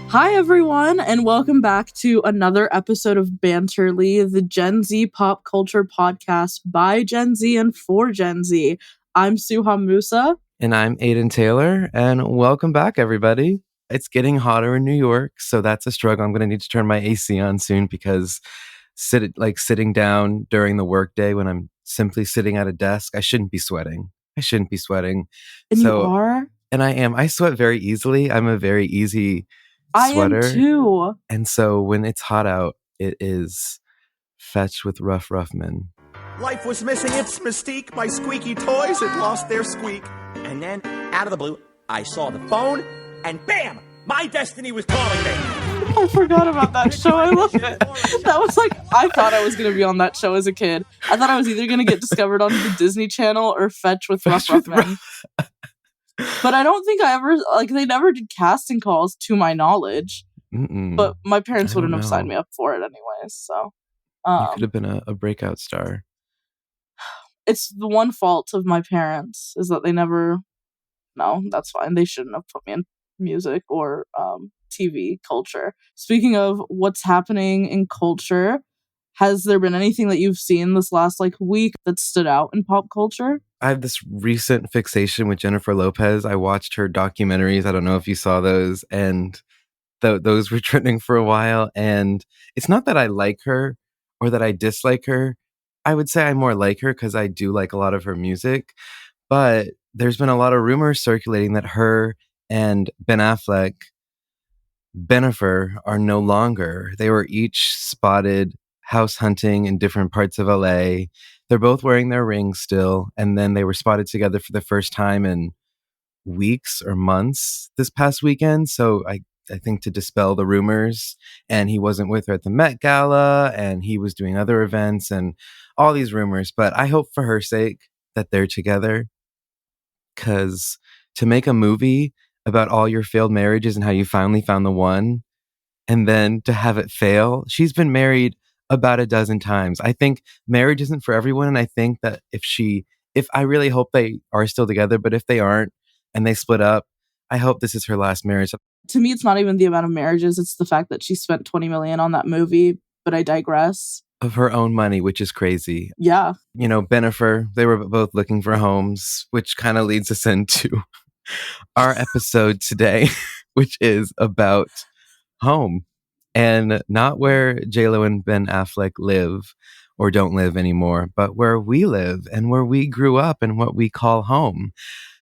Hi, everyone, and welcome back to another episode of Banterly, the Gen Z pop culture podcast by Gen Z and for Gen Z. I'm Suha Musa. And I'm Aidan Taylor, and welcome back, everybody. It's getting hotter in New York, so that's a struggle. I'm going to need to turn my AC on soon because sitting down during the workday when I'm simply sitting at a desk, I shouldn't be sweating. And you are? And I am. I sweat very easily. I'm a very easy sweater. I am too. And so when it's hot out, it is fetch with rough men. Life was missing its mystique. My squeaky toys had lost their squeak. And then, out of the blue, I saw the phone, and bam! My destiny was calling me. I forgot about that show. I love it. That was like, I thought I was going to be on that show as a kid. I thought I was either going to get discovered on the Disney Channel or Fetch with Rough Men. But I don't think I ever, they never did casting calls to my knowledge. But my parents wouldn't have signed me up for it anyways, so. You could have been a breakout star. It's the one fault of my parents is that they never. No, that's fine. They shouldn't have put me in music or TV culture. Speaking of what's happening in culture, has there been anything that you've seen this last week that stood out in pop culture? I have this recent fixation with Jennifer Lopez. I watched her documentaries. I don't know if you saw those, and those were trending for a while. And it's not that I like her or that I dislike her. I would say I more like her because I do like a lot of her music. But there's been a lot of rumors circulating that her and Ben Affleck, Bennifer, are no longer. They were each spotted house hunting in different parts of LA. They're both wearing their rings still. And then they were spotted together for the first time in weeks or months this past weekend. So I think to dispel the rumors, and he wasn't with her at the Met Gala, and he was doing other events and all these rumors. But I hope for her sake that they're together, because to make a movie about all your failed marriages and how you finally found the one, and then to have it fail, she's been married about a dozen times. I think marriage isn't for everyone, and I think that I really hope they are still together, but if they aren't and they split up, I hope this is her last marriage. To me, it's not even the amount of marriages, it's the fact that she spent $20 million on that movie, but I digress. Of her own money, which is crazy. Yeah. You know, Bennifer, they were both looking for homes, which kind of leads us into our episode today, which is about home. And not where J-Lo and Ben Affleck live or don't live anymore, but where we live and where we grew up and what we call home.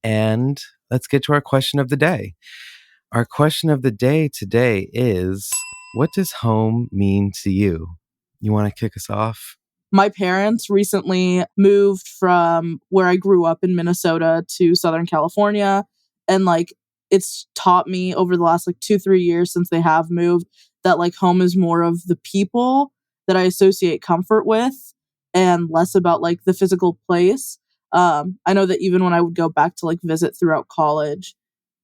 And let's get to our question of the day. Our question of the day today is, what does home mean to you? You want to kick us off? My parents recently moved from where I grew up in Minnesota to Southern California. And it's taught me over the last 2-3 years since they have moved that home is more of the people that I associate comfort with and less about the physical place. I know that even when I would go back to visit throughout college,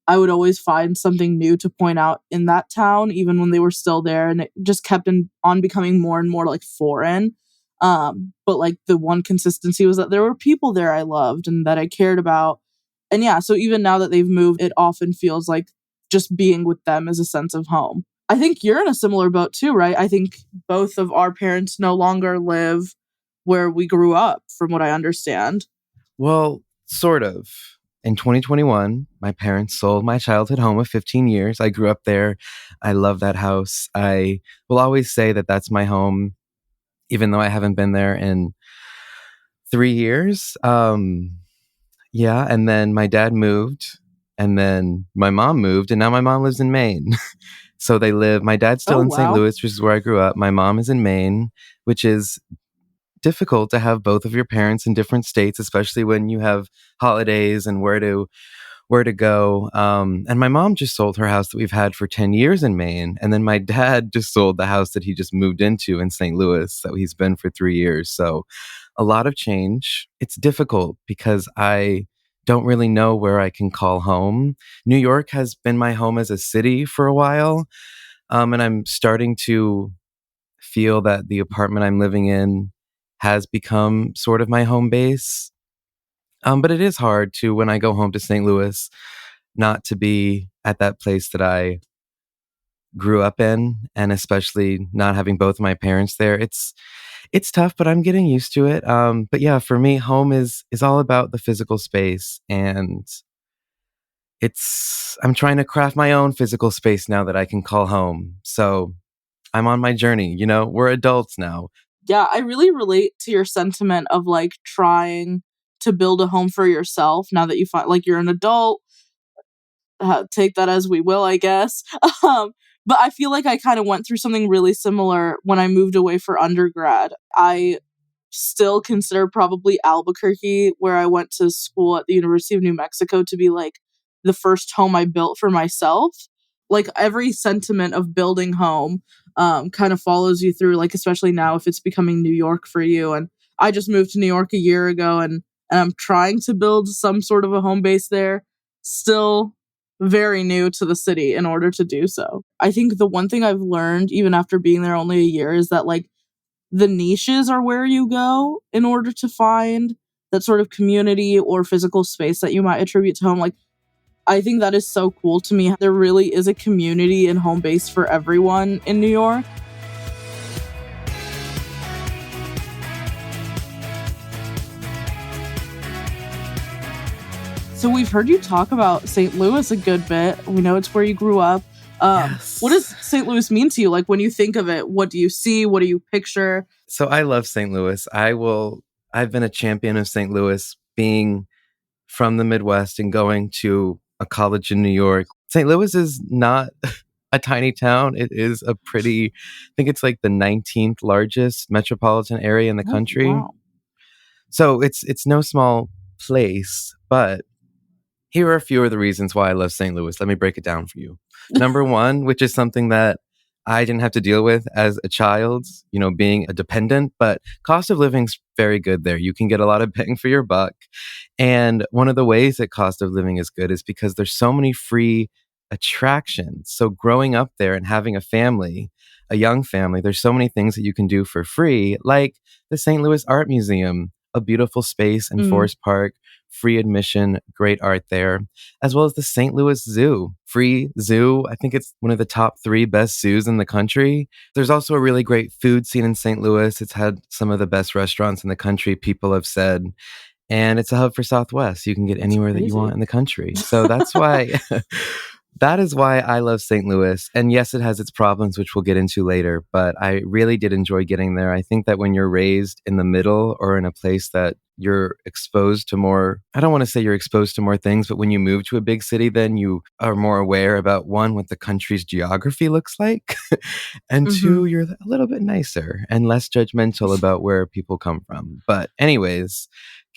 I would always find something new to point out in that town, even when they were still there. And it just kept on becoming more and more foreign. But the one consistency was that there were people there I loved and that I cared about. And yeah, so even now that they've moved, it often feels like just being with them is a sense of home. I think you're in a similar boat too, right? I think both of our parents no longer live where we grew up, from what I understand. Well, sort of. In 2021, my parents sold my childhood home of 15 years. I grew up there. I love that house. I will always say that that's my home, even though I haven't been there in 3 years. Yeah, and then my dad moved, and then my mom moved, and now my mom lives in Maine. So my dad's still in St. Louis, which is where I grew up. My mom is in Maine, which is difficult to have both of your parents in different states, especially when you have holidays and where to go. And my mom just sold her house that we've had for 10 years in Maine. And then my dad just sold the house that he just moved into in St. Louis that he's been for 3 years. So a lot of change. It's difficult because I don't really know where I can call home. New York has been my home as a city for a while. And I'm starting to feel that the apartment I'm living in has become sort of my home base. But it is hard to, when I go home to St. Louis, not to be at that place that I grew up in, and especially not having both of my parents there. It's tough, but I'm getting used to it. But yeah, for me, home is all about the physical space, and I'm trying to craft my own physical space now that I can call home. So I'm on my journey. We're adults now. Yeah, I really relate to your sentiment of like trying to build a home for yourself now that you find like you're an adult. Take that as we will, I guess. Um, but I feel like I kind of went through something really similar when I moved away for undergrad. I still consider probably Albuquerque, where I went to school at the University of New Mexico, to be like the first home I built for myself. Like every sentiment of building home kind of follows you through, like especially now if it's becoming New York for you. And I just moved to New York a year ago, and I'm trying to build some sort of a home base there. Still very new to the city in order to do so. I think the one thing I've learned, even after being there only a year, is that like the niches are where you go in order to find that sort of community or physical space that you might attribute to home. Like, I think that is so cool to me. There really is a community and home base for everyone in New York. So we've heard you talk about St. Louis a good bit. We know it's where you grew up. Yes. What does St. Louis mean to you? Like when you think of it, what do you see? What do you picture? So I love St. Louis. I've been a champion of St. Louis, being from the Midwest and going to a college in New York. St. Louis is not a tiny town. It is I think it's like the 19th largest metropolitan area in the country. Wow. So it's no small place, but here are a few of the reasons why I love St. Louis. Let me break it down for you. Number one, which is something that I didn't have to deal with as a child, being a dependent, but cost of living's very good there. You can get a lot of bang for your buck. And one of the ways that cost of living is good is because there's so many free attractions. So growing up there and having a young family, there's so many things that you can do for free, like the St. Louis Art Museum, a beautiful space in Forest Park, free admission, great art there, as well as the St. Louis Zoo, free zoo. I think it's one of the top 3 best zoos in the country. There's also a really great food scene in St. Louis. It's had some of the best restaurants in the country, people have said. And it's a hub for Southwest. You can get anywhere that you want in the country. So that's why that is why I love St. Louis. And yes, it has its problems, which we'll get into later, but I really did enjoy getting there. I think that when you're raised in the middle or in a place that you're exposed to more, I don't want to say you're exposed to more things, but when you move to a big city, then you are more aware about, one, what the country's geography looks like, and two, you're a little bit nicer and less judgmental about where people come from. But anyways,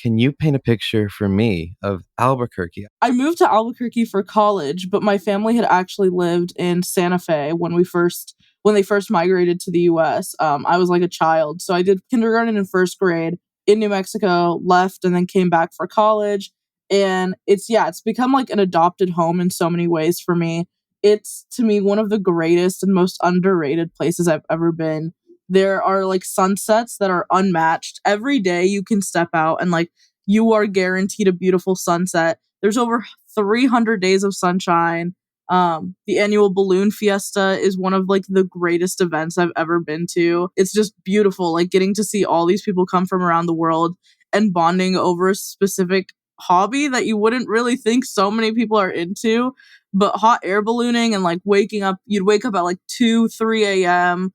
can you paint a picture for me of Albuquerque? I moved to Albuquerque for college, but my family had actually lived in Santa Fe when they first migrated to the US. I was like a child. So I did kindergarten and first grade in New Mexico, left, and then came back for college. And it's become like an adopted home in so many ways for me. It's, to me, one of the greatest and most underrated places I've ever been. There are like sunsets that are unmatched. Every day you can step out and like you are guaranteed a beautiful sunset. There's over 300 days of sunshine. The annual balloon fiesta is one of like the greatest events I've ever been to. It's just beautiful, like getting to see all these people come from around the world and bonding over a specific hobby that you wouldn't really think so many people are into. But hot air ballooning and like you'd wake up at like 2-3 a.m.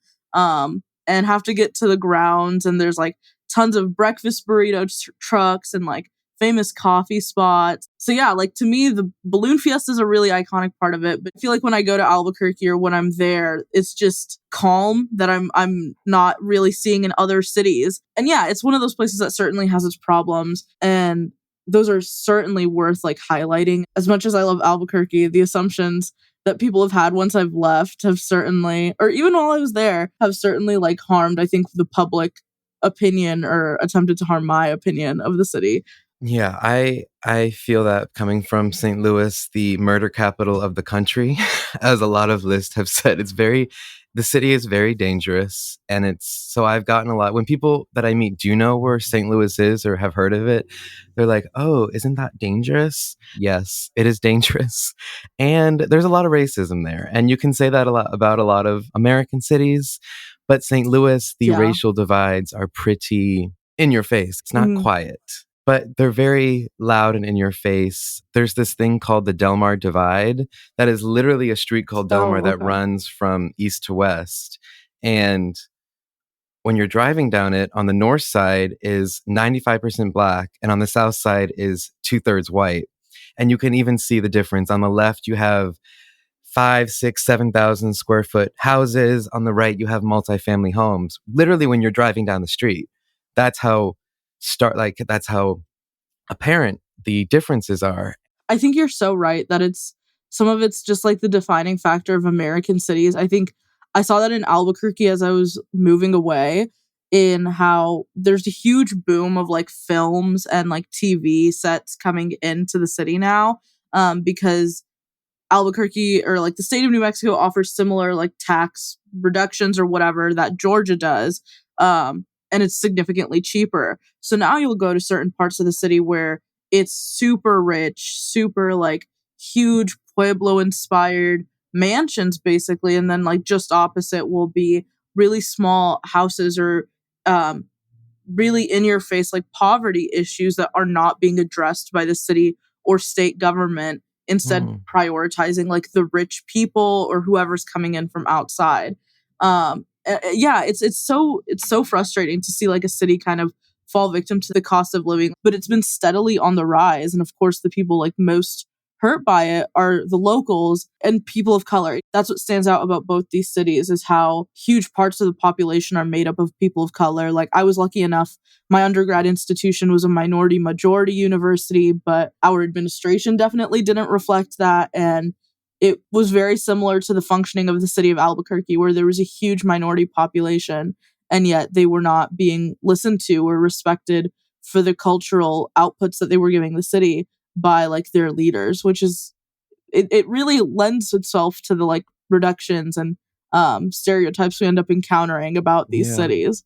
And have to get to the grounds, and there's like tons of breakfast burrito trucks and like famous coffee spots. So yeah, like to me, the balloon fiesta is a really iconic part of it. But I feel like when I go to Albuquerque or when I'm there, it's just calm that I'm not really seeing in other cities. And yeah, it's one of those places that certainly has its problems, and those are certainly worth like highlighting. As much as I love Albuquerque, the assumptions that people have had once I've left have certainly, or even while I was there, have certainly like harmed, I think, the public opinion or attempted to harm my opinion of the city. Yeah, I feel that coming from St. Louis, the murder capital of the country, as a lot of lists have said. It's very The city is very dangerous, and so I've gotten a lot when people that I meet do know where St. Louis is or have heard of it. They're like, "Oh, isn't that dangerous?" Yes, it is dangerous. And there's a lot of racism there. And you can say that a lot about a lot of American cities, but St. Louis, the racial divides are pretty in your face. It's not quiet, but they're very loud and in your face. There's this thing called the Delmar Divide that is literally a street called Delmar that runs from east to west. And when you're driving down it, on the north side is 95% black, and on the south side is 2/3 white. And you can even see the difference. On the left, you have 5, 6, 7,000 square foot houses. On the right, you have multifamily homes. Literally, when you're driving down the street, that's how that's how apparent the differences are. I think you're so right that some of it's just like the defining factor of American cities. I think I saw that in Albuquerque as I was moving away, in how there's a huge boom of like films and like TV sets coming into the city now, because Albuquerque, or like the state of New Mexico, offers similar like tax reductions or whatever that Georgia does. And it's significantly cheaper. So now you'll go to certain parts of the city where it's super rich, super like huge Pueblo inspired mansions basically. And then like just opposite will be really small houses or really in your face like poverty issues that are not being addressed by the city or state government, instead prioritizing like the rich people or whoever's coming in from outside. It's so frustrating to see like a city kind of fall victim to the cost of living, but it's been steadily on the rise. And of course, the people like most hurt by it are the locals and people of color. That's what stands out about both these cities, is how huge parts of the population are made up of people of color. Like, I was lucky enough, my undergrad institution was a minority majority university, but our administration definitely didn't reflect that. And it was very similar to the functioning of the city of Albuquerque, where there was a huge minority population, and yet they were not being listened to or respected for the cultural outputs that they were giving the city by like their leaders, which is it really lends itself to the like reductions and stereotypes we end up encountering about these cities.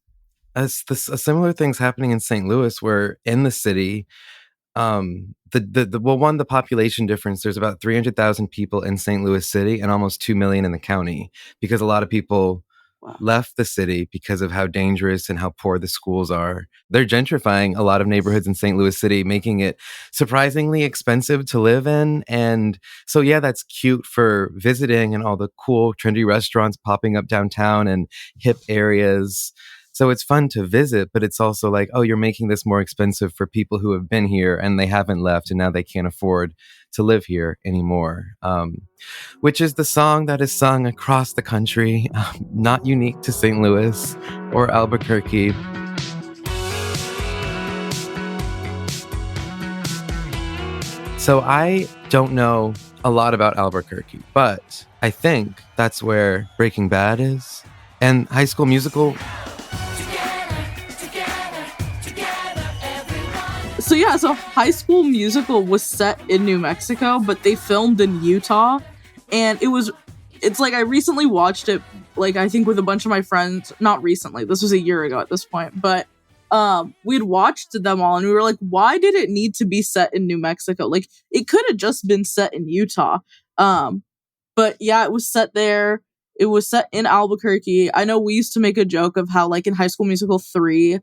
A similar thing's happening in St. Louis, where in the city, the population difference, there's about 300,000 people in St. Louis City and almost 2 million in the county, because a lot of people left the city because of how dangerous and how poor the schools are. They're gentrifying a lot of neighborhoods in St. Louis City, making it surprisingly expensive to live in. And so, that's cute for visiting and all the cool, trendy restaurants popping up downtown and hip areas. So it's fun to visit, but it's also like, oh, you're making this more expensive for people who have been here and they haven't left, and now they can't afford to live here anymore. Which is the song that is sung across the country, not unique to St. Louis or Albuquerque. So I don't know a lot about Albuquerque, but I think that's where Breaking Bad is, and High School Musical. So High School Musical was set in New Mexico, but they filmed in Utah. And it's like I recently watched it, like I think with a bunch of my friends. Not recently, this was a year ago at this point. But we'd watched them all and we were like, why did it need to be set in New Mexico? Like, it could have just been set in Utah. But yeah, it was set there. It was set in Albuquerque. I know we used to make a joke of how, like, in High School Musical 3,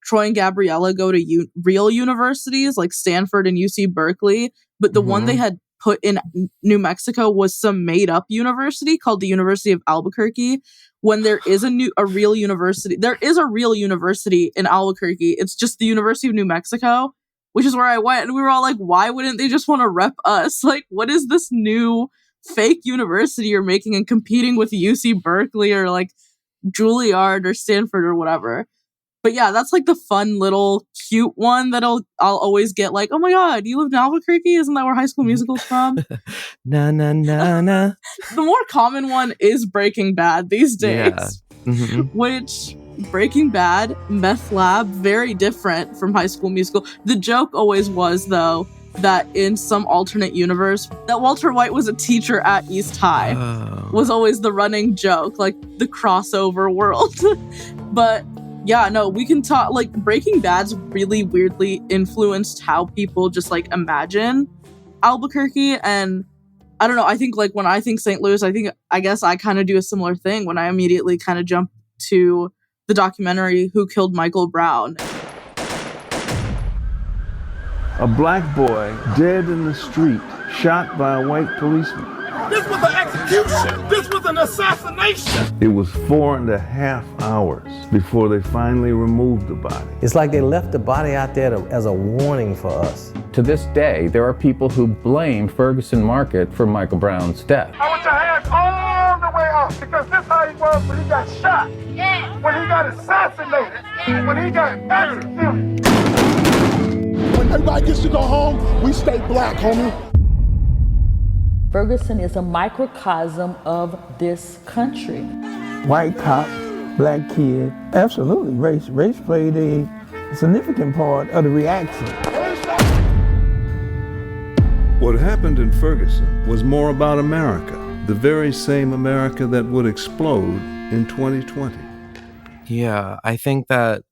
Troy and Gabriella go to real universities like Stanford and UC Berkeley, but the one they had put in New Mexico was some made-up university called the University of Albuquerque. When there is a real university, there is a real university in Albuquerque. It's just the University of New Mexico, which is where I went, and we were all like, why wouldn't they just want to rep us? Like, what is this new fake university you're making and competing with UC Berkeley or like Juilliard or Stanford or whatever? But yeah, that's like the fun little cute one that I'll always get, like, oh my god, you live in Albuquerque? Isn't that where High School Musical's from? Na na na na. The more common one is Breaking Bad these days. Yeah. Which, Breaking Bad, meth lab, very different from High School Musical. The joke always was, though, that in some alternate universe that Walter White was a teacher at East High. Was always the running joke, like the crossover world. But yeah, no, we can talk, like Breaking Bad's really weirdly influenced how people just like imagine Albuquerque. And I don't know, I think like when I think St. Louis, I guess I kind of do a similar thing when I immediately kind of jump to the documentary Who Killed Michael Brown. A black boy dead in the street, shot by a white policeman. This was an execution. This was an assassination. It was 4.5 hours before they finally removed the body. It's like they left the body out there as a warning for us. To this day, there are people who blame Ferguson Market for Michael Brown's death. I want your hands all the way up because this is how he was when he got shot, when he got assassinated, when he got executed. When everybody gets to go home, we stay black, homie. Ferguson is a microcosm of this country. White cop, black kid, absolutely. Race played a significant part of the reaction. What happened in Ferguson was more about America, the very same America that would explode in 2020. Yeah, I think that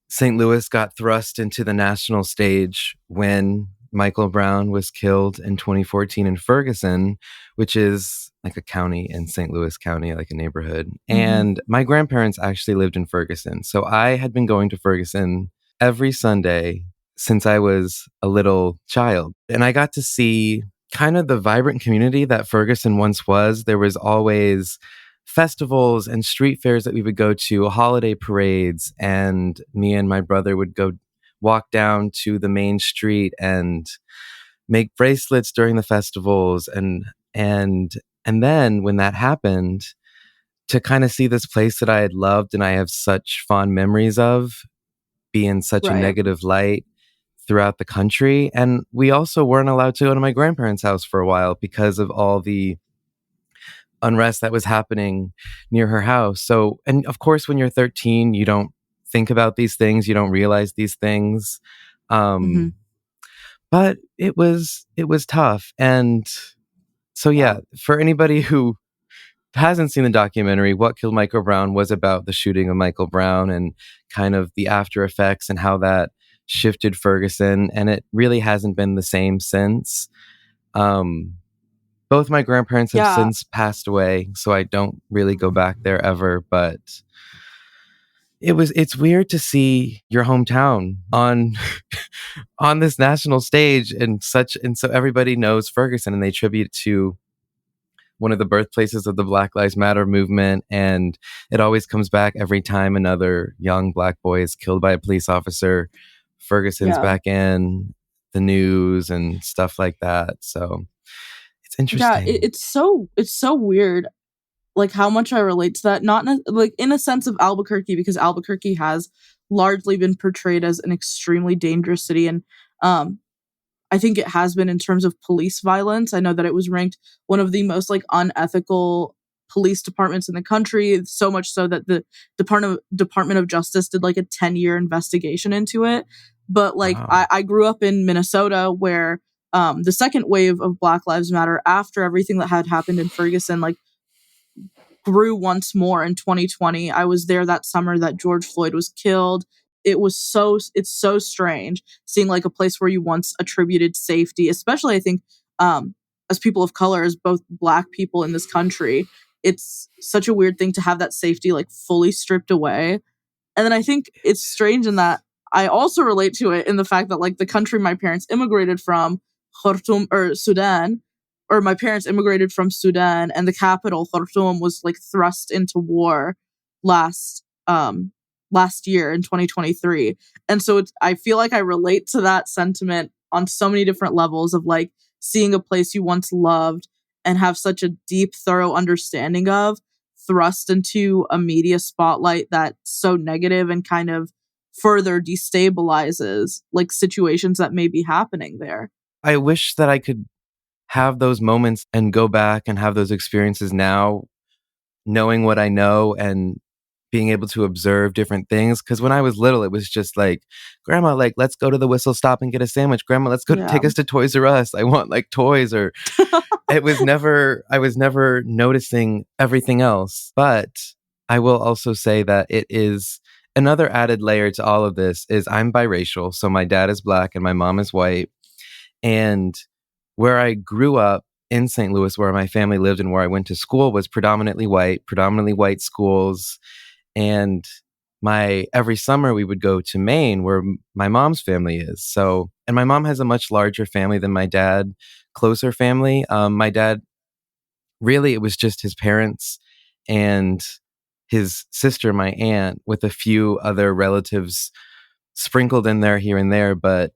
St. Louis got thrust into the national stage when Michael Brown was killed in 2014 in Ferguson, which is like a county in St. Louis County, like a neighborhood. Mm-hmm. And my grandparents actually lived in Ferguson. So I had been going to Ferguson every Sunday since I was a little child. And I got to see kind of the vibrant community that Ferguson once was. There was always festivals and street fairs that we would go to, holiday parades, and me and my brother would go walk down to the main street and make bracelets during the festivals. And then when that happened, to kind of see this place that I had loved and I have such fond memories of be in such a negative light throughout the country. And we also weren't allowed to go to my grandparents' house for a while because of all the unrest that was happening near her house. So, and of course, when you're 13, you don't think about these things, you don't realize these things. But it was tough. And so, yeah, for anybody who hasn't seen the documentary, What Killed Michael Brown was about the shooting of Michael Brown and kind of the after effects and how that shifted Ferguson. And it really hasn't been the same since. Both my grandparents have since passed away, so I don't really go back there ever. But it's weird to see your hometown on on this national stage and so everybody knows Ferguson and they tribute it to one of the birthplaces of the Black Lives Matter movement. And it always comes back every time another young black boy is killed by a police officer. Ferguson's back in the news and stuff like that. So it's interesting. Yeah, it's so weird, like how much I relate to that. Not like in a sense of Albuquerque, because Albuquerque has largely been portrayed as an extremely dangerous city, and I think it has been in terms of police violence. I know that it was ranked one of the most like unethical police departments in the country, so much so that the Department of Justice did like a 10-year investigation into it. But like I grew up in Minnesota, where the second wave of Black Lives Matter, after everything that had happened in Ferguson, like grew once more in 2020. I was there that summer that George Floyd was killed. It's so strange seeing like a place where you once attributed safety, especially I think as people of color, as both Black people in this country. It's such a weird thing to have that safety like fully stripped away. And then I think it's strange in that I also relate to it in the fact that like the country my parents immigrated from, Khartoum or Sudan, or my parents immigrated from Sudan, and the capital, Khartoum, was like thrust into war last year in 2023. And so I feel like I relate to that sentiment on so many different levels of like seeing a place you once loved and have such a deep, thorough understanding of thrust into a media spotlight that's so negative and kind of further destabilizes like situations that may be happening there. I wish that I could have those moments and go back and have those experiences now, knowing what I know and being able to observe different things. Because when I was little, it was just like, Grandma, like, let's go to the Whistle Stop and get a sandwich. Grandma, let's go take us to Toys R Us. I want like toys. Or I was never noticing everything else. But I will also say that it is another added layer to all of this is I'm biracial. So my dad is Black and my mom is white. And where I grew up in St. Louis, where my family lived and where I went to school, was predominantly white schools. And every summer we would go to Maine, where my mom's family is. So, and my mom has a much larger family than my dad, closer family. My dad, really, it was just his parents and his sister, my aunt, with a few other relatives sprinkled in there here and there. But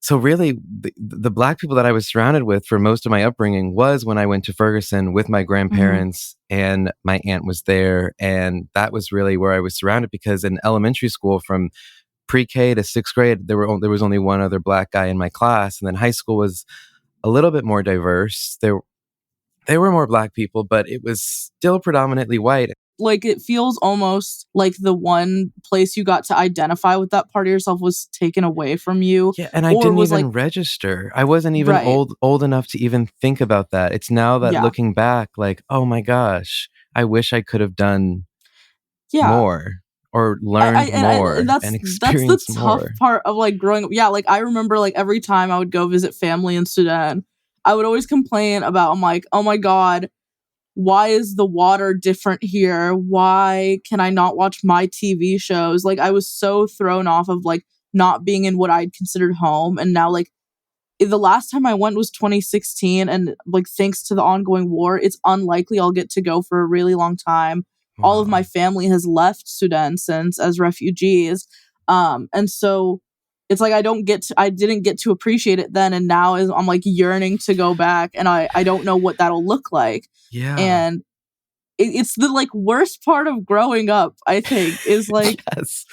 so really, the Black people that I was surrounded with for most of my upbringing was when I went to Ferguson with my grandparents, and my aunt was there. And that was really where I was surrounded, because in elementary school, from pre-K to sixth grade, there was only one other Black guy in my class. And then high school was a little bit more diverse. There were more Black people, but it was still predominantly white. Like, it feels almost like the one place you got to identify with that part of yourself was taken away from you. Yeah, and I didn't even register. I wasn't even old enough to even think about that. It's now that looking back, like, oh my gosh, I wish I could have done more or learned more and experienced more. That's the tough part of like growing up. Yeah, like I remember like every time I would go visit family in Sudan, I would always complain about, I'm like, oh my God, why is the water different here? Why can I not watch my TV shows? Like, I was so thrown off of like not being in what I'd considered home. And now, like, the last time I went was 2016. And like, thanks to the ongoing war, it's unlikely I'll get to go for a really long time. Wow. All of my family has left Sudan since as refugees. And so it's like I didn't get to appreciate it then, and now I'm like yearning to go back, and I don't know what that'll look like. Yeah, and it's the like worst part of growing up, I think, is like, yes.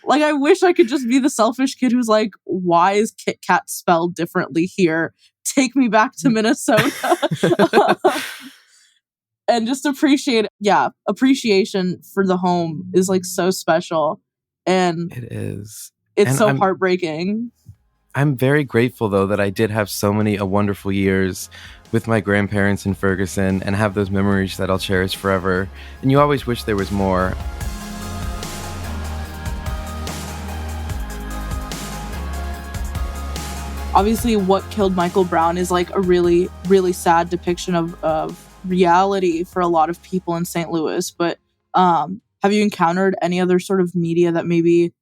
Like I wish I could just be the selfish kid who's like, why is Kit Kat spelled differently here? Take me back to Minnesota. And just appreciation for the home is like so special, and it is. It's so heartbreaking. I'm very grateful, though, that I did have so many wonderful years with my grandparents in Ferguson and have those memories that I'll cherish forever. And you always wish there was more. Obviously, What Killed Michael Brown is like a really, really sad depiction of reality for a lot of people in St. Louis. But have you encountered any other sort of media that maybe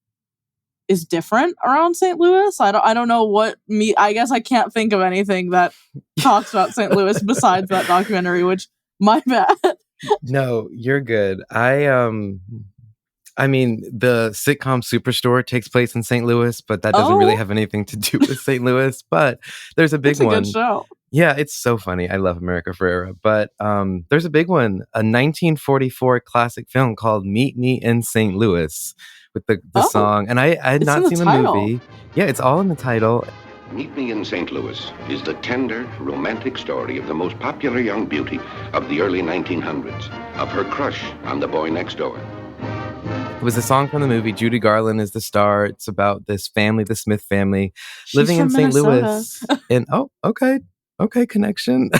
is different around St. Louis? I don't know I guess I can't think of anything that talks about St. Louis besides that documentary, which my bad. No, you're good. I mean, the sitcom Superstore takes place in St. Louis, but that doesn't really have anything to do with St. Louis. But there's a big one. It's a good show. Yeah, it's so funny. I love America Ferrera. But there's a big one, a 1944 classic film called Meet Me in St. Louis, with the song. And I had not seen the movie. Yeah, it's all in the title. Meet Me in St. Louis is the tender, romantic story of the most popular young beauty of the early 1900s, of her crush on the boy next door. It was a song from the movie. Judy Garland is the star. It's about this family, the Smith family, living in St. Louis. And okay, connection.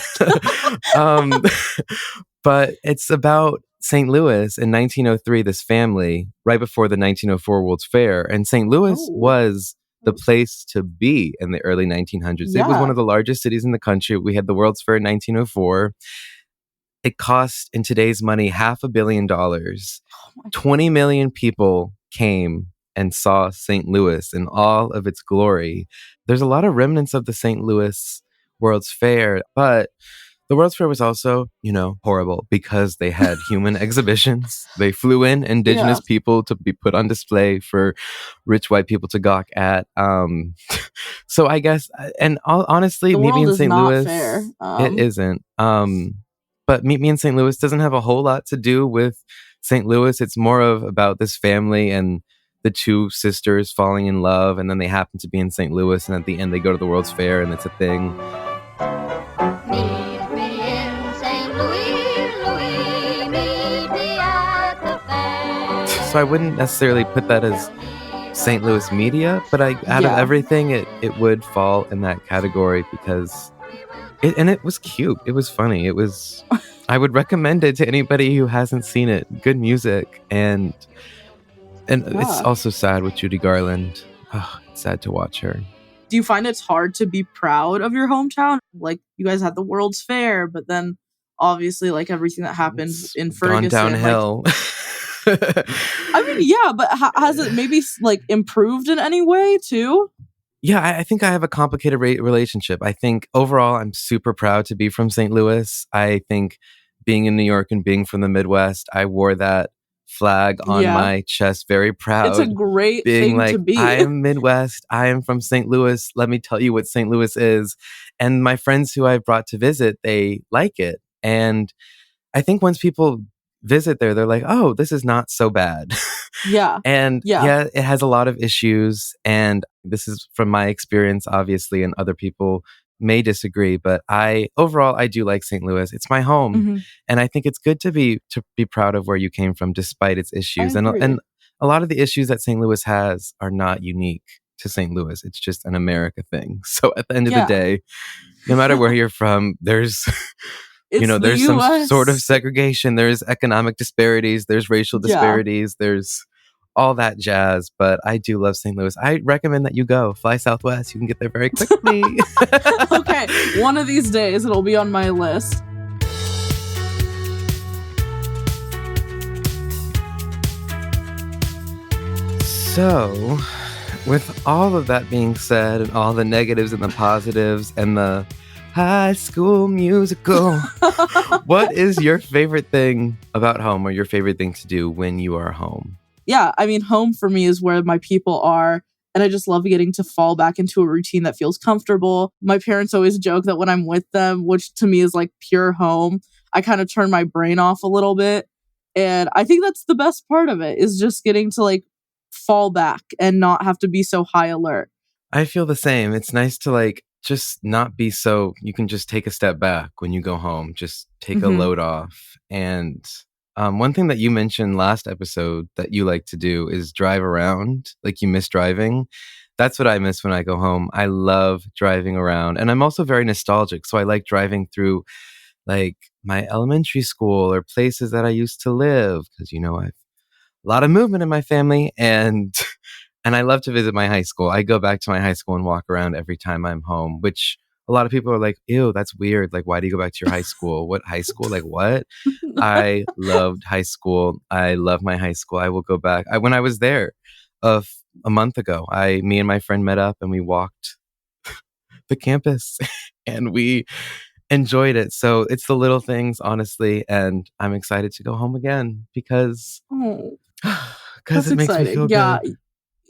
But it's about St. Louis in 1903, this family, right before the 1904 World's Fair. And St. Louis was the place to be in the early 1900s. Yeah. It was one of the largest cities in the country. We had the World's Fair in 1904. It cost, in today's money, $500 million. 20 million people came and saw St. Louis in all of its glory. There's a lot of remnants of the St. Louis World's Fair, but the World's Fair was also, horrible because they had human exhibitions. They flew in indigenous people to be put on display for rich white people to gawk at. So I guess, and honestly, Meet Me in St. Louis, it isn't. But Meet Me in St. Louis doesn't have a whole lot to do with St. Louis. It's more about this family and the two sisters falling in love, and then they happen to be in St. Louis, and at the end they go to the World's Fair, and it's a thing. Meet me in St. Louis, Louis, meet me at the fair. so I wouldn't necessarily put that as St. Louis media, but out of everything, it would fall in that category because it was cute. It was funny. I would recommend it to anybody who hasn't seen it. Good music, and it's also sad with Judy Garland. Oh, it's sad to watch her. Do you find it's hard to be proud of your hometown? Like, you guys had the World's Fair, but then obviously, like, everything that happened in Ferguson. Gone downhill. Like, I mean, yeah, but has it maybe, like, improved in any way, too? Yeah, I think I have a complicated relationship. I think overall, I'm super proud to be from St. Louis. I think being in New York and being from the Midwest, I wore that flag on my chest, very proud. It's a great being thing to be. I am Midwest. I am from St. Louis. Let me tell you what St. Louis is. And my friends who I've brought to visit, they like it. And I think once people visit there, they're like, oh, this is not so bad. Yeah. And it has a lot of issues. And this is from my experience, obviously, and other people may disagree, but overall I do like St. Louis. It's my home. Mm-hmm. And I think it's good to be proud of where you came from despite its issues. And a lot of the issues that St. Louis has are not unique to St. Louis. It's just an America thing. So at the end of the day, no matter where you're from, there's there's some sort of segregation, there's economic disparities, there's racial disparities, there's all that jazz, but I do love St. Louis. I recommend that you go. Fly Southwest. You can get there very quickly. Okay, one of these days it'll be on my list. So, with all of that being said, and all the negatives and the positives, and the High School Musical, what is your favorite thing about home, or your favorite thing to do when you are home? Yeah, I mean, home for me is where my people are, and I just love getting to fall back into a routine that feels comfortable. My parents always joke that when I'm with them, which to me is like pure home, I kind of turn my brain off a little bit. And I think that's the best part of it, is just getting to like fall back and not have to be so high alert. I feel the same. It's nice to like just not be so, you can just take a step back when you go home, just take a load off. And one thing that you mentioned last episode that you like to do is drive around, like you miss driving. That's what I miss when I go home. I love driving around, and I'm also very nostalgic. So I like driving through like my elementary school or places that I used to live, because, you know, I've a lot of movement in my family, and I love to visit my high school. I go back to my high school and walk around every time I'm home, which a lot of people are like, ew, that's weird. Like, why do you go back to your high school? What high school? Like, what? I loved high school. I love my high school. I will go back. When I was there a month ago, me and my friend met up and we walked the campus and we enjoyed it. So it's the little things, honestly. And I'm excited to go home again because it makes me feel good.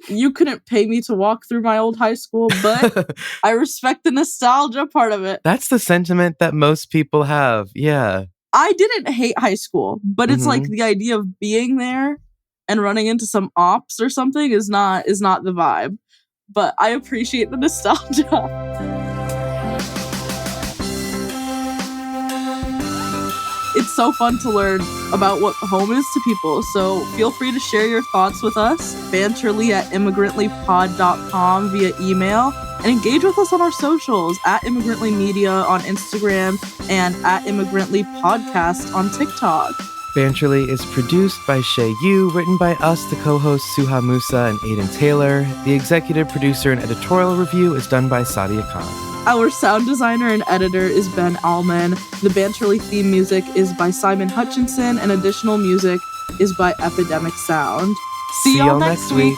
You couldn't pay me to walk through my old high school, but I respect the nostalgia part of it. That's the sentiment that most people have. Yeah. I didn't hate high school, but it's like the idea of being there and running into some ops or something is not the vibe. But I appreciate the nostalgia. It's so fun to learn about what home is to people, so feel free to share your thoughts with us, banterly at immigrantlypod.com via email, and engage with us on our socials, at Immigrantly Media on Instagram and at Immigrantly Podcast on TikTok. Banterly is produced by Shay Yu, written by us, the co-hosts Suha Musa and Aidan Taylor. The executive producer and editorial review is done by Sadia Khan. Our sound designer and editor is Ben Allman. The Banterly theme music is by Simon Hutchinson, and additional music is by Epidemic Sound. See y'all next week.